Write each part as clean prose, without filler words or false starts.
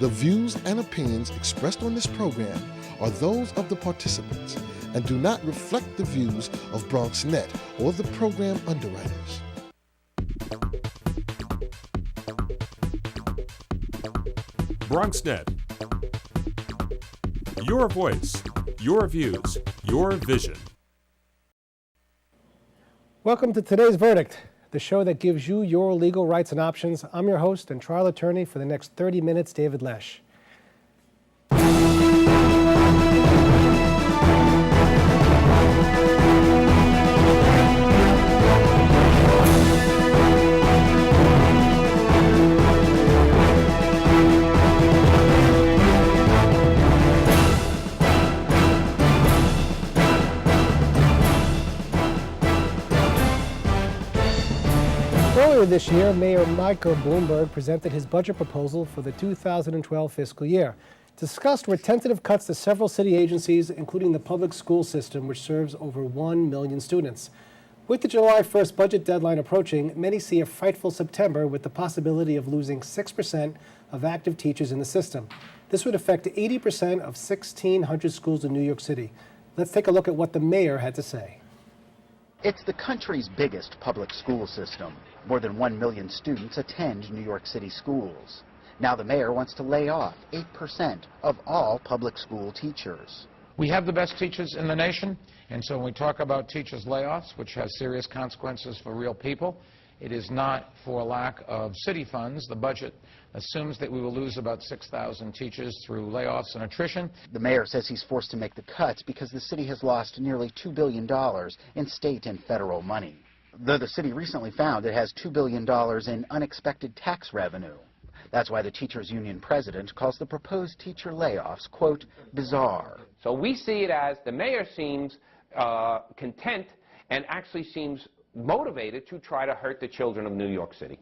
The views and opinions expressed on this program are those of the participants and do not reflect the views of BronxNet or the program underwriters. BronxNet. Your voice, your views, your vision. Welcome to today's Verdict, the show that gives you your legal rights and options. I'm your host and trial attorney for the next 30 minutes, David Lesch. Earlier this year, Mayor Michael Bloomberg presented his budget proposal for the 2012 fiscal year. Discussed were tentative cuts to several city agencies, including the public school system, which serves over 1 million students. With the July 1st budget deadline approaching, many see a frightful September with the possibility of losing 6% of active teachers in the system. This would affect 80% of 1,600 schools in New York City. Let's take a look at what the mayor had to say. It's the country's biggest public school system. More than 1 million students attend New York City schools. Now the mayor wants to lay off 8% of all public school teachers. We have the best teachers in the nation, and so when we talk about teachers' layoffs, which has serious consequences for real people, it is not for lack of city funds. The budget assumes that we will lose about 6,000 teachers through layoffs and attrition. The mayor says he's forced to make the cuts because the city has lost nearly $2 billion in state and federal money. Though the city recently found it has $2 billion in unexpected tax revenue. That's why the teachers union president calls the proposed teacher layoffs, quote, bizarre. So we see it as the mayor seems content and actually seems motivated to try to hurt the children of New York City.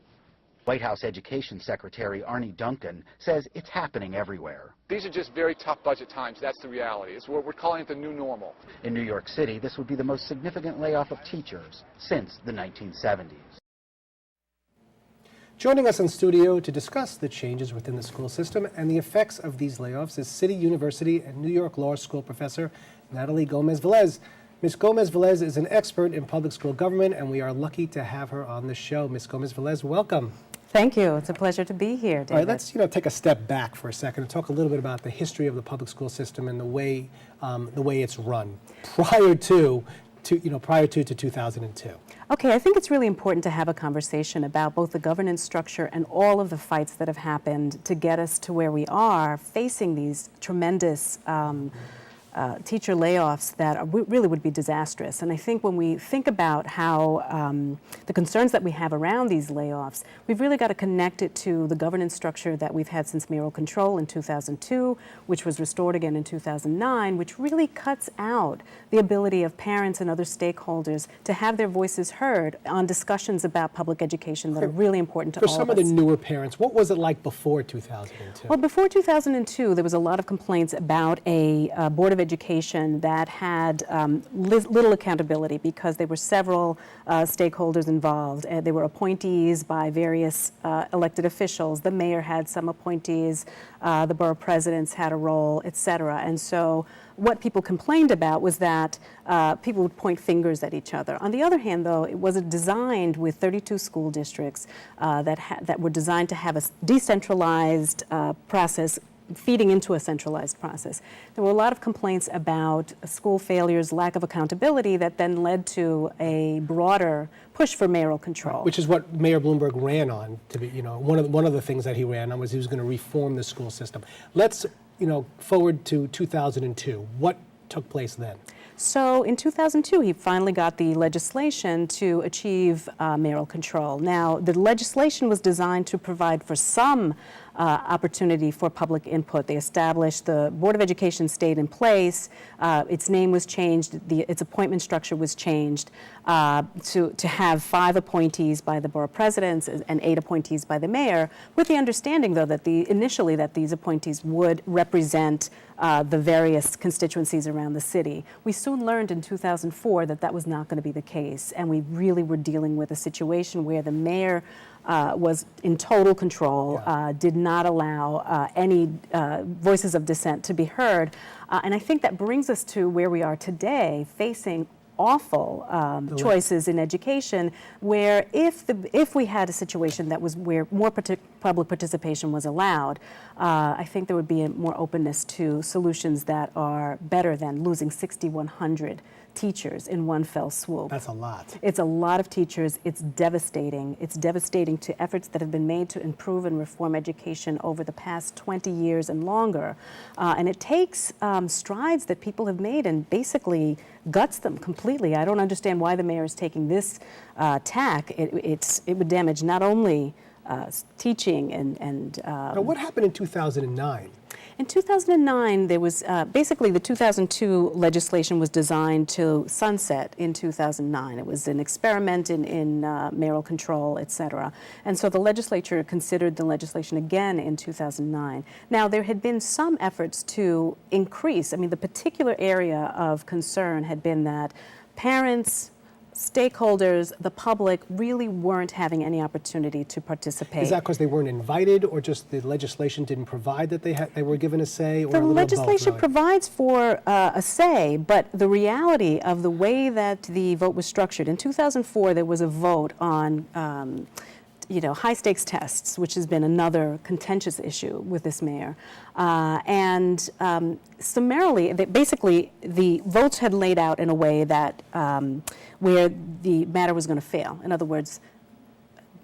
White House Education Secretary Arne Duncan says it's happening everywhere. These are just very tough budget times. That's the reality. We're calling it the new normal. In New York City, this would be the most significant layoff of teachers since the 1970s. Joining us in studio to discuss the changes within the school system and the effects of these layoffs is City University and New York Law School professor Natalie Gomez-Velez. Ms. Gomez-Velez is an expert in public school government, and we are lucky to have her on the show. Ms. Gomez-Velez, welcome. Thank you. It's a pleasure to be here, David. All right, let's take a step back for a second and talk a little bit about the history of the public school system and the way it's run prior to 2002. Okay, I think it's really important to have a conversation about both the governance structure and all of the fights that have happened to get us to where we are, facing these tremendous teacher layoffs that really would be disastrous. And I think when we think about how the concerns that we have around these layoffs, we've really got to connect it to the governance structure that we've had since mayoral control in 2002, which was restored again in 2009, which really cuts out the ability of parents and other stakeholders to have their voices heard on discussions about public education that are really important to all of us. For some of the newer parents, what was it like before 2002? Well, before 2002, there was a lot of complaints about a Board of Education that had little accountability because there were several stakeholders involved. There were appointees by various elected officials. The mayor had some appointees. The borough presidents had a role, et cetera. And so what people complained about was that people would point fingers at each other. On the other hand, though, it was designed with 32 school districts that were designed to have a decentralized process feeding into a centralized process. There were a lot of complaints about school failures, lack of accountability that then led to a broader push for mayoral control. Which is what Mayor Bloomberg ran on. One of the things that he ran on was he was going to reform the school system. Let's forward to 2002. What took place then? So in 2002, he finally got the legislation to achieve mayoral control. Now, the legislation was designed to provide for some opportunity for public input. They established the Board of Education stayed in place. Its name was changed. Its appointment structure was changed to have 5 appointees by the borough presidents and 8 appointees by the mayor, with the understanding, though, that initially these appointees would represent the various constituencies around around the city. We soon learned in 2004 that that was not going to be the case, and we really were dealing with a situation where the mayor was in total control, did not allow any voices of dissent to be heard. And I think that brings us to where we are today, facing awful choices in education, where if we had a situation that was where more public participation was allowed, I think there would be more openness to solutions that are better than losing 6,100 teachers in one fell swoop. That's a lot. It's a lot of teachers. It's devastating. It's devastating to efforts that have been made to improve and reform education over the past 20 years and longer. And it takes strides that people have made and basically guts them completely. I don't understand why the mayor is taking this tack. It would damage not only teaching and now, what happened in 2009? In 2009, there was basically the 2002 legislation was designed to sunset in 2009. It was an experiment in mayoral control, et cetera. And so the legislature considered the legislation again in 2009. Now, there had been some efforts to increase. I mean, the particular area of concern had been that parents, stakeholders, the public really weren't having any opportunity to participate. Is that because they weren't invited, or just the legislation didn't provide that they were given a say, or the a little legislation of both, really? provides for a say, but the reality of the way that the vote was structured, in 2004 there was a vote on high-stakes tests, which has been another contentious issue with this mayor. Summarily, basically, the votes had laid out in a way that where the matter was going to fail. In other words,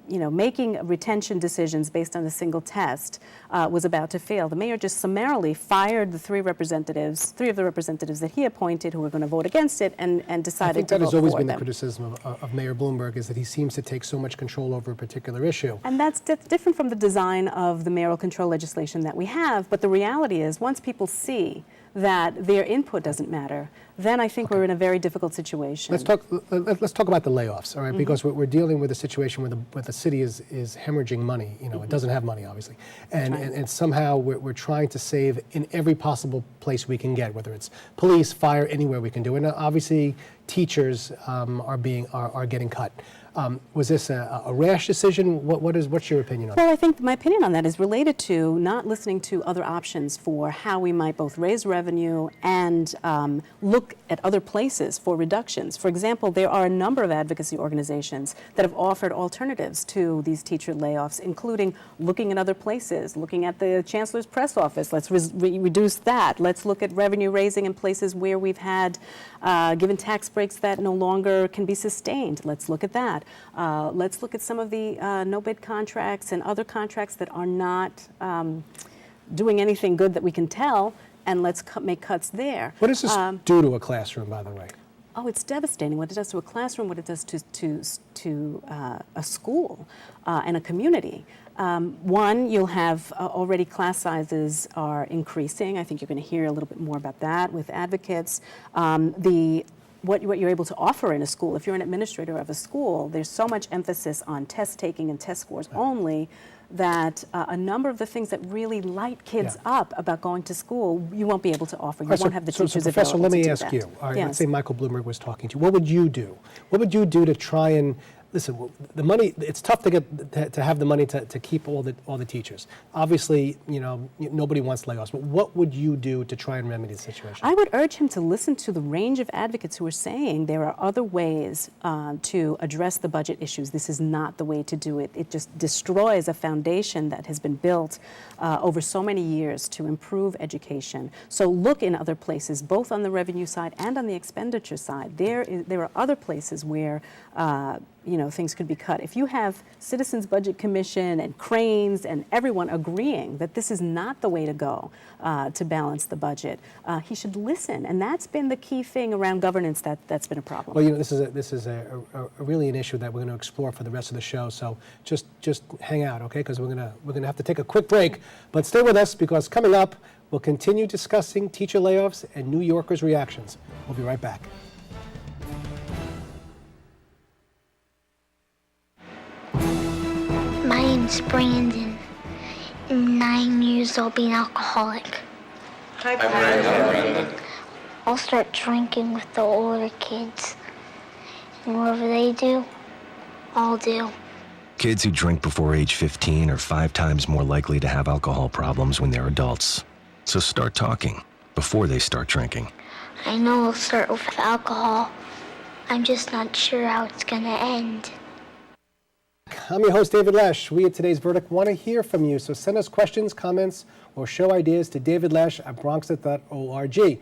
making retention decisions based on a single test was about to fail. The mayor just summarily fired the three of the representatives that he appointed who were going to vote against it and decided to vote for them. I think that has always been the criticism of Mayor Bloomberg, is that he seems to take so much control over a particular issue. And that's different from the design of the mayoral control legislation that we have, but the reality is once people see that their input doesn't matter, then I think we're in a very difficult situation. Let's talk about the layoffs, all right? Because we're dealing with a situation where the city is hemorrhaging money. It doesn't have money, obviously, and somehow we're trying to save in every possible place we can get, whether it's police, fire, anywhere we can do. And obviously, teachers are getting cut. Was this a rash decision? What's your opinion on it? Well, I think my opinion on that is related to not listening to other options for how we might both raise revenue and look at other places for reductions. For example, there are a number of advocacy organizations that have offered alternatives to these teacher layoffs, including looking at other places, looking at the Chancellor's press office. Let's reduce that. Let's look at revenue raising in places where we've had given tax breaks that no longer can be sustained. Let's look at that. Let's look at some of the no-bid contracts and other contracts that are not doing anything good that we can tell, and let's make cuts there. What does this do to a classroom, by the way? Oh, it's devastating. What it does to a classroom, what it does to a school and a community. One, you'll have already class sizes are increasing. I think you're going to hear a little bit more about that with advocates. What you're able to offer in a school, if you're an administrator of a school, there's so much emphasis on test taking and test scores only that a number of the things that really light kids up about going to school, you won't be able to offer. You won't have the teachers available to do that. Professor, let me ask you. All right, let's say Michael Bloomberg was talking to you. What would you do? What would you do to try and listen? The money. It's tough to get to have the money to keep all the teachers. Obviously, nobody wants layoffs. But what would you do to try and remedy the situation? I would urge him to listen to the range of advocates who are saying there are other ways to address the budget issues. This is not the way to do it. It just destroys a foundation that has been built over so many years to improve education. So look in other places, both on the revenue side and on the expenditure side. There are other places where things could be cut. If you have Citizens Budget Commission and Cranes and everyone agreeing that this is not the way to go to balance the budget, he should listen. And that's been the key thing around governance that's been a problem. Well, this is a really an issue that we're going to explore for the rest of the show. So just hang out, okay? Because we're gonna have to take a quick break. But stay with us, because coming up, we'll continue discussing teacher layoffs and New Yorkers' reactions. We'll be right back. My name's Brandon, 9 years old, being alcoholic. Hi, Brandon. I'll start drinking with the older kids. And whatever they do, I'll do. Kids who drink before age 15 are 5 times more likely to have alcohol problems when they're adults. So start talking before they start drinking. I know I'll start with alcohol. I'm just not sure how it's gonna end. I'm your host, David Lesch. We at Today's Verdict want to hear from you, so send us questions, comments, or show ideas to davidlesch@bronxnet.org.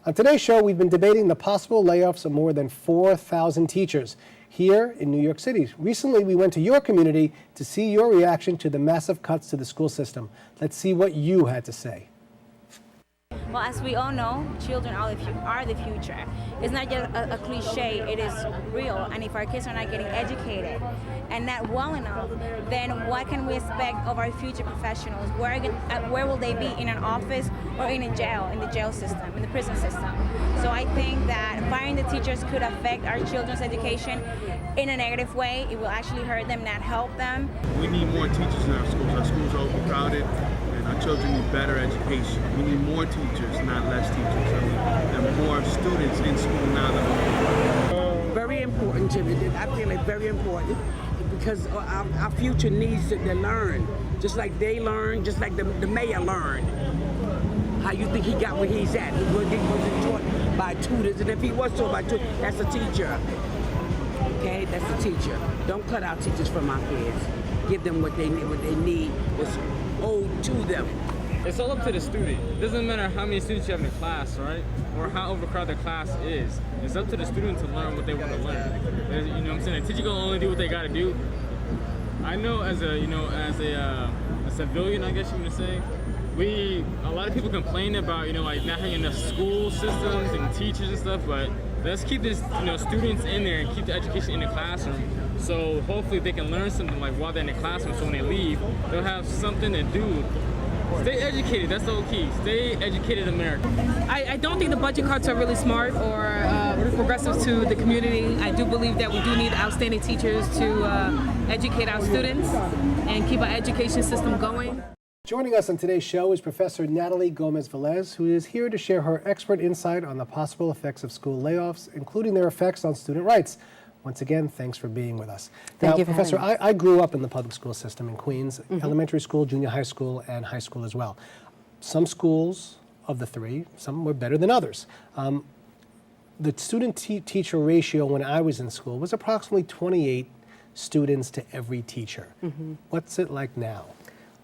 On today's show, we've been debating the possible layoffs of more than 4,000 teachers here in New York City. Recently, we went to your community to see your reaction to the massive cuts to the school system. Let's see what you had to say. Well, as we all know, children are the future. It's not just a cliche, it is real. And if our kids are not getting educated and not well enough, then what can we expect of our future professionals? Where will they be, in an office or in a jail, in the jail system, in the prison system? So I think that firing the teachers could affect our children's education in a negative way. It will actually hurt them, not help them. We need more teachers in our schools. Our schools are overcrowded. Our children need better education. We need more teachers, not less teachers. There are more students in school now than before. Very important, Jimmy. I feel it's very important because our future needs to learn, just like they learn, just like the mayor learned. How you think he got where he's at? He wasn't taught by tutors, and if he was taught by tutors, that's a teacher. Okay, that's a teacher. Don't cut out teachers from our kids. Give them what they need. What's owed to them. It's all up to the student. It doesn't matter how many students you have in a class, right? Or how overcrowded the class is. It's up to the student to learn what they want to learn. You know what I'm saying? The teacher can only do what they got to do. I know as a civilian, I guess you want to say, a lot of people complain about, like not having enough school systems and teachers and stuff, but let's keep this, students in there and keep the education in the classroom. So hopefully they can learn something like while they're in the classroom, so when they leave, they'll have something to do. Stay educated, that's the whole key. Stay educated, America. I don't think the budget cuts are really smart or progressive to the community. I do believe that we do need outstanding teachers to educate our students and keep our education system going. Joining us on today's show is Professor Natalie Gomez-Velez, who is here to share her expert insight on the possible effects of school layoffs, including their effects on student rights. Once again, thanks for being with us. Thank now, you for Professor, having me. I grew up in the public school system in Queens, elementary school, junior high school, and high school as well. Some schools of the three, some were better than others. The student-teacher ratio when I was in school was approximately 28 students to every teacher. What's it like now?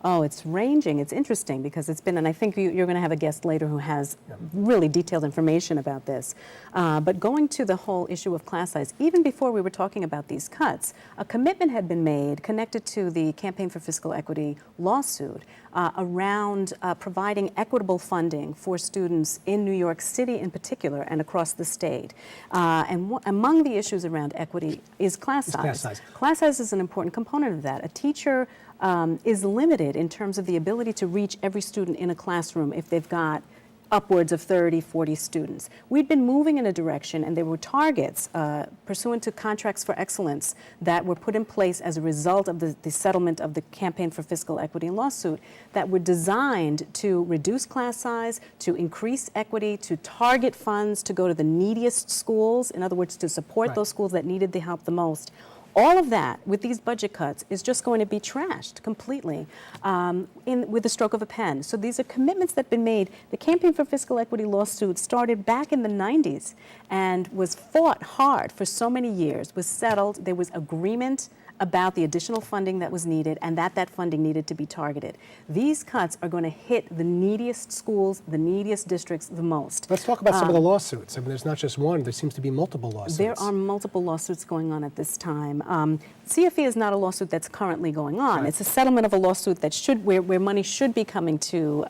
Oh, it's ranging. It's interesting because it's been, and I think you're going to have a guest later who has really detailed information about this. But going to the whole issue of class size, even before we were talking about these cuts, a commitment had been made connected to the Campaign for Fiscal Equity lawsuit around providing equitable funding for students in New York City in particular and across the state. And among the issues around equity is class size. Class size is an important component of that. A teacher is limited in terms of the ability to reach every student in a classroom if they've got upwards of 30, 40 students. We'd been moving in a direction, and there were targets pursuant to contracts for excellence that were put in place as a result of the settlement of the Campaign for Fiscal Equity lawsuit that were designed to reduce class size, to increase equity, to target funds to go to the neediest schools, in other words, to support those schools that needed the help the most. All of that, with these budget cuts, is just going to be trashed completely with the stroke of a pen. So these are commitments that have been made. The Campaign for Fiscal Equity lawsuit started back in the 90s and was fought hard for so many years, was settled. There was agreement about the additional funding that was needed and that funding needed to be targeted. These cuts are going to hit the neediest schools, the neediest districts the most. Let's talk about some of the lawsuits. I mean, there's not just one, there seems to be multiple lawsuits. There are multiple lawsuits going on at this time. CFE is not a lawsuit that's currently going on. It's a settlement of a lawsuit that where money should be coming to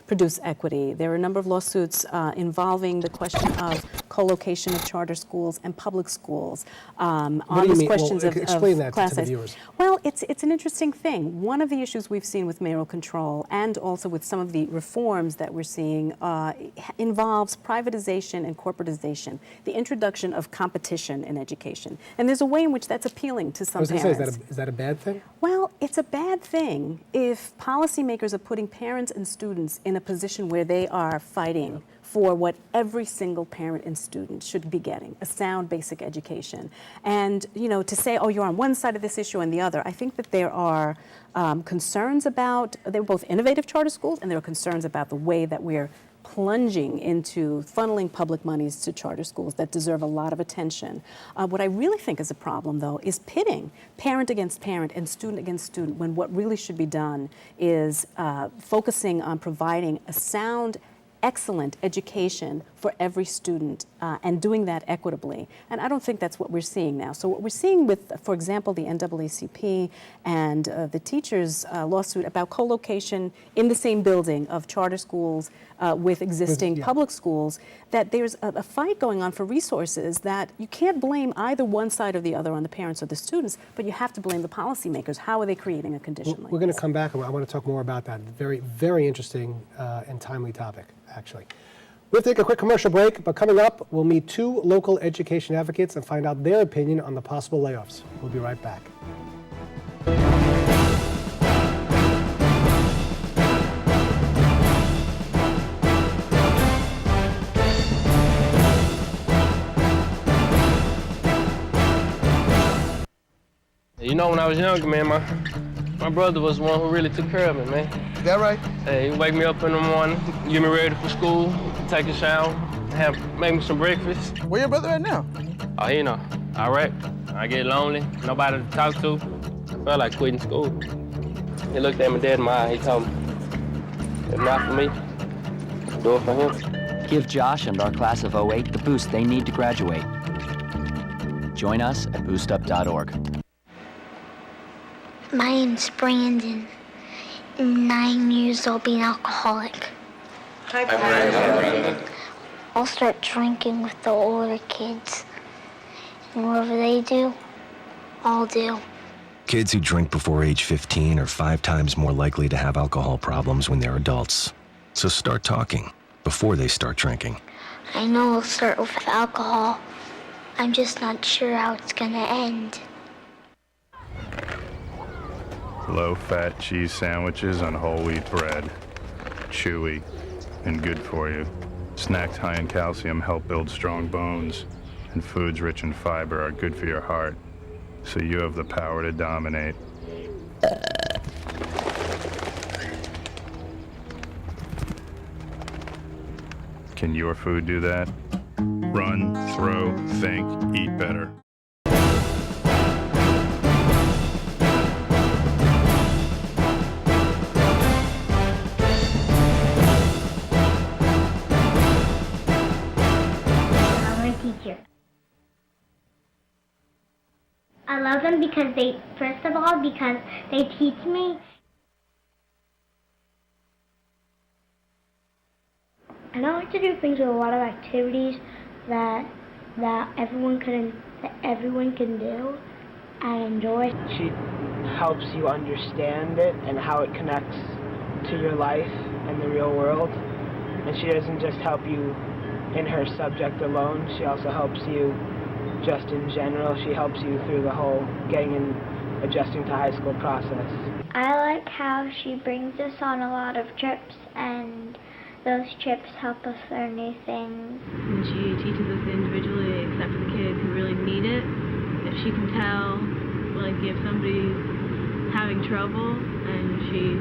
produce equity. There are a number of lawsuits involving the question of co-location of charter schools and public schools. What do you mean? Questions Well, explain that class to the size. viewers. Well, it's an interesting thing. One of the issues we've seen with mayoral control and also with some of the reforms that we're seeing involves privatization and corporatization, the introduction of competition in education. And there's a way in which that's appealing to some parents. Is that a bad thing? Well, it's a bad thing if policymakers are putting parents and students in a position where they are fighting for what every single parent and student should be getting, a sound basic education. And, you know, to say, oh, you're on one side of this issue and the other, I think that there are concerns about, they're both innovative charter schools, and there are concerns about the way that we're plunging into funneling public monies to charter schools that deserve a lot of attention. What I really think is a problem, though, is pitting parent against parent and student against student, when what really should be done is focusing on providing a sound, excellent education for every student and doing that equitably. And I don't think that's what we're seeing now. So what we're seeing with, for example, the NAACP and the teachers' lawsuit about co-location in the same building of charter schools with existing public schools, that there's a fight going on for resources that you can't blame either one side or the other on the parents or the students, but you have to blame the policymakers. How are they creating a condition like this? We're going to come back, and I want to talk more about that. Very, very interesting and timely topic, actually. We'll take a quick commercial break, but coming up, we'll meet two local education advocates and find out their opinion on the possible layoffs. We'll be right back. You know, when I was younger, man, my brother was the one who really took care of me, man. Is that right? Hey, he'd wake me up in the morning, get me ready for school, take a shower, make me some breakfast. Where your brother at now? Oh, you know, all right. I get lonely, nobody to talk to. I felt like quitting school. He looked at me dead in my eye. He told me, if not for me, do it for him. Give Josh and our class of 08 the boost they need to graduate. Join us at boostup.org. My name's Brandon. 9 years old, being alcoholic. Hi, Brandon. I'll start drinking with the older kids. And whatever they do, I'll do. Kids who drink before age 15 are 5 times more likely to have alcohol problems when they're adults. So start talking before they start drinking. I know it'll start with alcohol. I'm just not sure how it's gonna end. Low-fat cheese sandwiches on whole wheat bread. Chewy and good for you. Snacks high in calcium help build strong bones, and foods rich in fiber are good for your heart. So you have the power to dominate. Can your food do that? Run, throw, think, eat better. I love them because first of all, because they teach me. And I like to do things with a lot of activities that everyone can do and enjoy. She helps you understand it and how it connects to your life and the real world. And she doesn't just help you in her subject alone, she also helps you just in general. She helps you through the whole getting and adjusting to high school process. I like how she brings us on a lot of trips, and those trips help us learn new things. And she teaches us individually, except for the kids who really need it. If she can tell, like, if somebody's having trouble, and she,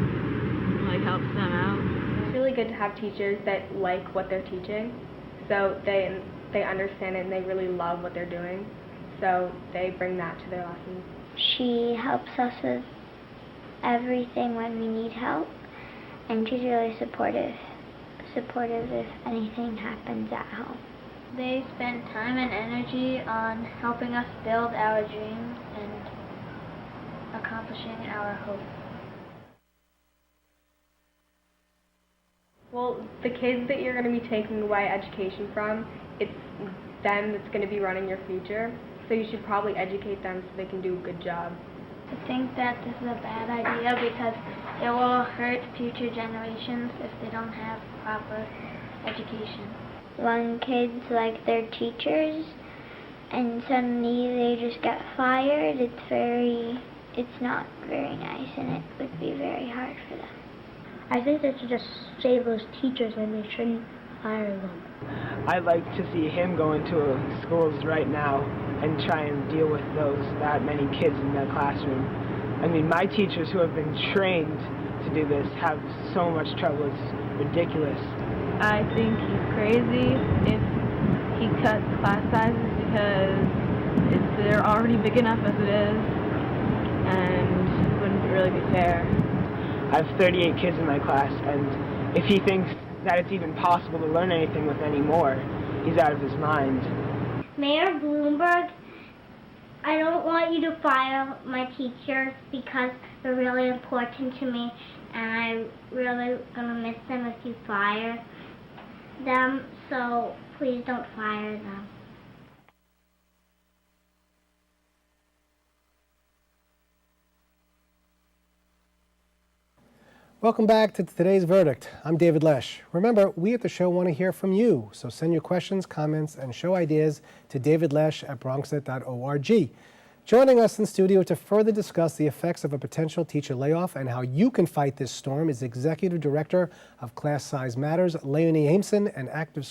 like, helps them out. It's really good to have teachers that like what they're teaching, so they understand it and they really love what they're doing, so they bring that to their lessons. She helps us with everything when we need help, and she's really supportive if anything happens at home. They spend time and energy on helping us build our dreams and accomplishing our hopes. Well, the kids that you're going to be taking away education from, it's them that's going to be running your future, so you should probably educate them so they can do a good job. I think that this is a bad idea because it will hurt future generations if they don't have proper education. When kids like their teachers and suddenly they just get fired, it's not very nice, and it would be very hard for them. I think they should just save those teachers and they shouldn't fire them. I'd like to see him go into schools right now and try and deal with that many kids in the classroom. I mean, my teachers who have been trained to do this have so much trouble. It's ridiculous. I think he's crazy if he cuts class sizes because they're already big enough as it is, and it wouldn't really be fair. I have 38 kids in my class, and if he thinks that it's even possible to learn anything with any more, he's out of his mind. Mayor Bloomberg, I don't want you to fire my teachers because they're really important to me, and I'm really going to miss them if you fire them, so please don't fire them. Welcome back to today's Verdict. I'm David Lesch. Remember, we at the show want to hear from you, so send your questions, comments, and show ideas to davidlesch@bronxnet.org. Joining us in studio to further discuss the effects of a potential teacher layoff and how you can fight this storm is Executive Director of Class Size Matters, Leonie Aimson, and active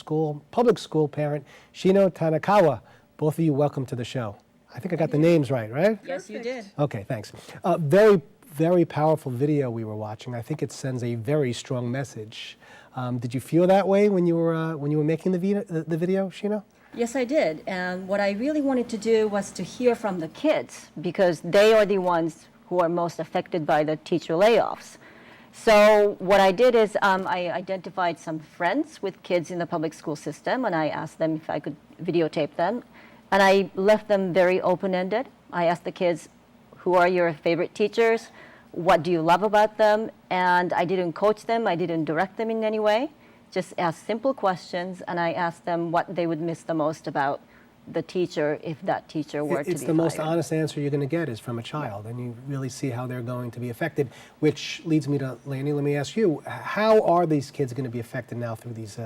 public school parent, Shino Tanakawa. Both of you, welcome to the show. I think I got the names right? Yes, you did. Okay, thanks. Very powerful video we were watching. I think it sends a very strong message. Did you feel that way when you were making the video, Shino? Yes, I did. And what I really wanted to do was to hear from the kids because they are the ones who are most affected by the teacher layoffs. So what I did is I identified some friends with kids in the public school system, and I asked them if I could videotape them. And I left them very open-ended. I asked the kids, who are your favorite teachers? What do you love about them? And I didn't coach them. I didn't direct them in any way. Just asked simple questions, and I asked them what they would miss the most about the teacher if that teacher were to be fired. It's the most honest answer you're going to get is from a child, and you really see how they're going to be affected, which leads me to, Lanny, let me ask you, how are these kids going to be affected now through these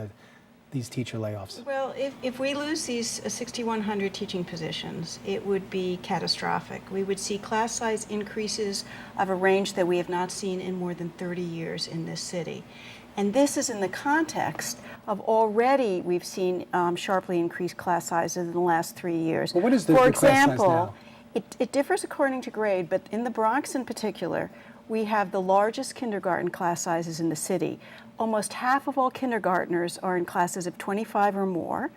teacher layoffs? Well, if we lose these 6,100 teaching positions, it would be catastrophic. We would see class size increases of a range that we have not seen in more than 30 years in this city. And this is in the context of already we've seen sharply increased class sizes in the last 3 years. Well, what is the For class size example, now? it differs according to grade, but in the Bronx in particular, we have the largest kindergarten class sizes in the city. Almost half of all kindergartners are in classes of 25 or more.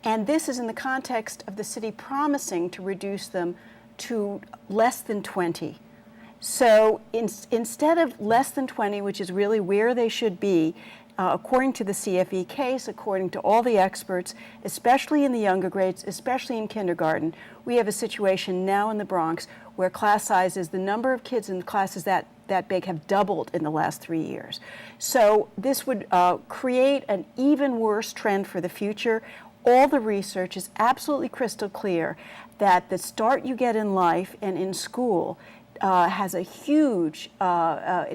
And this is in the context of the city promising to reduce them to less than 20. So instead of less than 20, which is really where they should be, according to the CFE case, according to all the experts, especially in the younger grades, especially in kindergarten, we have a situation now in the Bronx where class sizes, the number of kids in classes that big have doubled in the last 3 years. So this would create an even worse trend for the future. All the research is absolutely crystal clear that the start you get in life and in school has a huge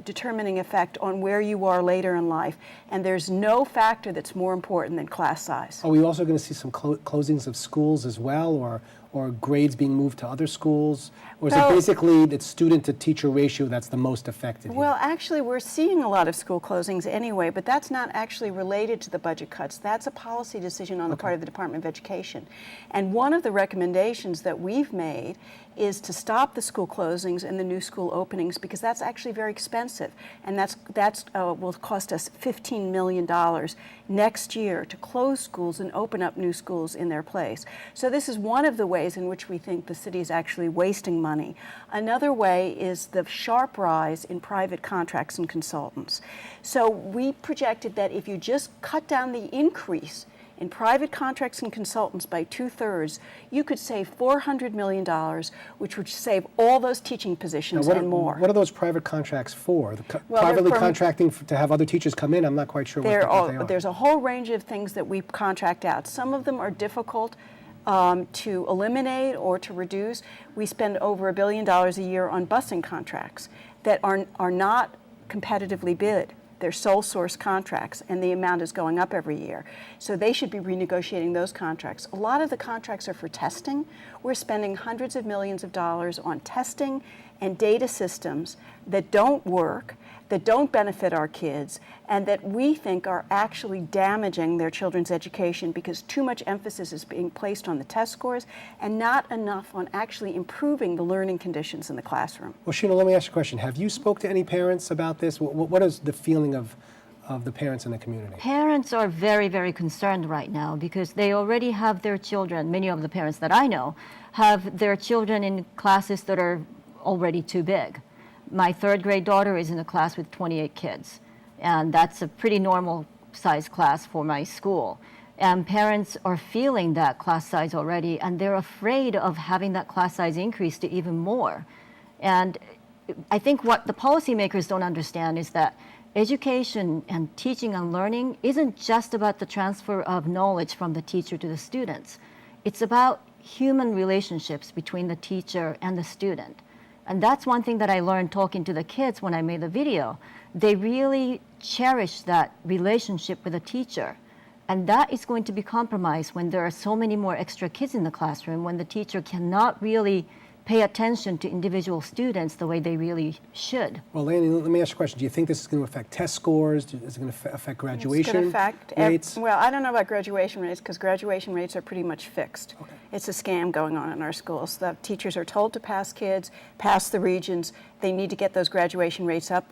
determining effect on where you are later in life, and there's no factor that's more important than class size. Are we also going to see some closings of schools as well, or grades being moved to other schools? Or is it basically the student-to-teacher ratio that's the most affected here? Well, actually, we're seeing a lot of school closings anyway, but that's not actually related to the budget cuts. That's a policy decision on the part of the Department of Education. And one of the recommendations that we've made is to stop the school closings and the new school openings because that's actually very expensive, and that's will cost us $15 million next year to close schools and open up new schools in their place. So this is one of the ways in which we think the city is actually wasting money. Another way is the sharp rise in private contracts and consultants. So we projected that if you just cut down the increase in private contracts and consultants by 2/3, you could save $400 million, which would save all those teaching positions and more. What are those private contracts for? Privately contracting to have other teachers come in? I'm not quite sure what they are. There's a whole range of things that we contract out. Some of them are difficult to eliminate or to reduce. We spend over $1 billion a year on busing contracts that are not competitively bid. They're sole source contracts, and the amount is going up every year. So they should be renegotiating those contracts. A lot of the contracts are for testing. We're spending hundreds of millions of dollars on testing and data systems that don't work, that don't benefit our kids and that we think are actually damaging their children's education because too much emphasis is being placed on the test scores and not enough on actually improving the learning conditions in the classroom. Well, Sheena, let me ask you a question. Have you spoke to any parents about this? What is the feeling of the parents in the community? Parents are very, very concerned right now because they already have their children, many of the parents that I know, have their children in classes that are already too big. My third grade daughter is in a class with 28 kids, and that's a pretty normal size class for my school. And parents are feeling that class size already, and they're afraid of having that class size increase to even more. And I think what the policymakers don't understand is that education and teaching and learning isn't just about the transfer of knowledge from the teacher to the students. It's about human relationships between the teacher and the student. And that's one thing that I learned talking to the kids when I made the video. They really cherish that relationship with a teacher. And that is going to be compromised when there are so many more extra kids in the classroom, when the teacher cannot really pay attention to individual students the way they really should. Well, Lanny, let me ask you a question. Do you think this is going to affect test scores? Is it going to affect graduation It's going to affect rates? Well, I don't know about graduation rates because graduation rates are pretty much fixed. Okay. It's a scam going on in our schools. The teachers are told to pass kids, pass the regions. They need to get those graduation rates up,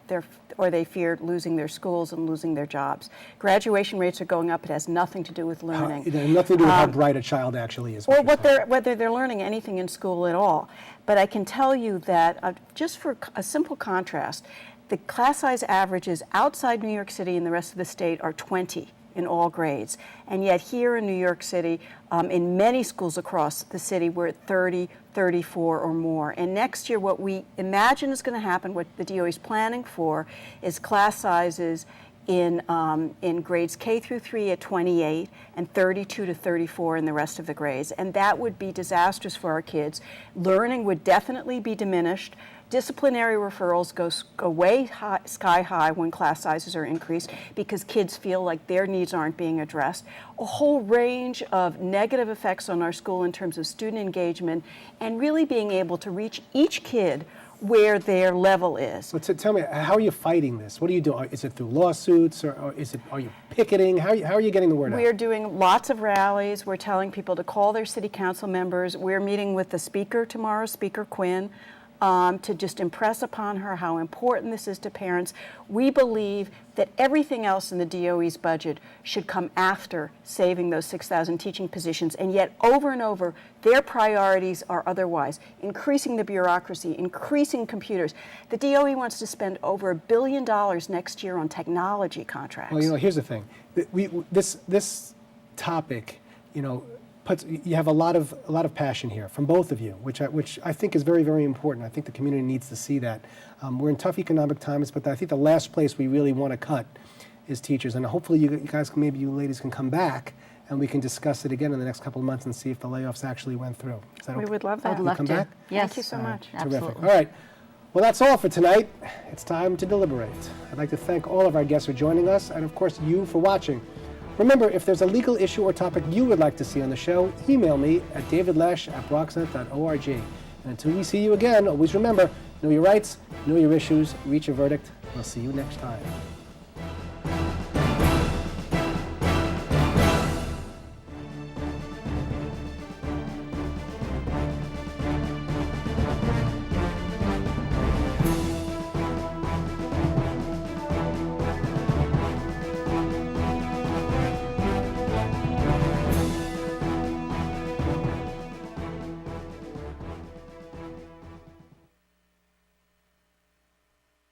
or they fear losing their schools and losing their jobs. Graduation rates are going up. It has nothing to do with learning. It has nothing to do with how bright a child actually is. Or whether they're learning anything in school at all. But I can tell you that, just for a simple contrast, the class size averages outside New York City and the rest of the state are 20 in all grades. And yet here in New York City, in many schools across the city, we're at 30, 34 or more. And next year, what we imagine is going to happen, what the DOE is planning for, is class sizes in grades K through 3 at 28 and 32 to 34 in the rest of the grades. And that would be disastrous for our kids. Learning would definitely be diminished. Disciplinary referrals go way high, sky high when class sizes are increased because kids feel like their needs aren't being addressed. A whole range of negative effects on our school in terms of student engagement and really being able to reach each kid where their level is. So tell me, how are you fighting this? What do you do? Is it through lawsuits, or are you picketing? How are you getting the word out? We're doing lots of rallies. We're telling people to call their city council members. We're meeting with the speaker tomorrow, Speaker Quinn, to just impress upon her how important this is to parents. We believe that everything else in the DOE's budget should come after saving those 6,000 teaching positions, and yet over and over, their priorities are otherwise. Increasing the bureaucracy, increasing computers. The DOE wants to spend over $1 billion next year on technology contracts. Well, here's the thing. This topic, you have a lot of passion here from both of you, which I think is very, very important. I think the community needs to see that. We're in tough economic times, but I think the last place we really want to cut is teachers. And hopefully you guys, maybe you ladies can come back and we can discuss it again in the next couple of months and see if the layoffs actually went through. Is that We would love that. I'd love come to. back? Yes. Thank you so much. Terrific. All right. Well, that's all for tonight. It's time to deliberate. I'd like to thank all of our guests for joining us, and of course you for watching. Remember, if there's a legal issue or topic you would like to see on the show, email me at davidlesch@bronxnet.org. And until we see you again, always remember, know your rights, know your issues, reach a verdict. We'll see you next time.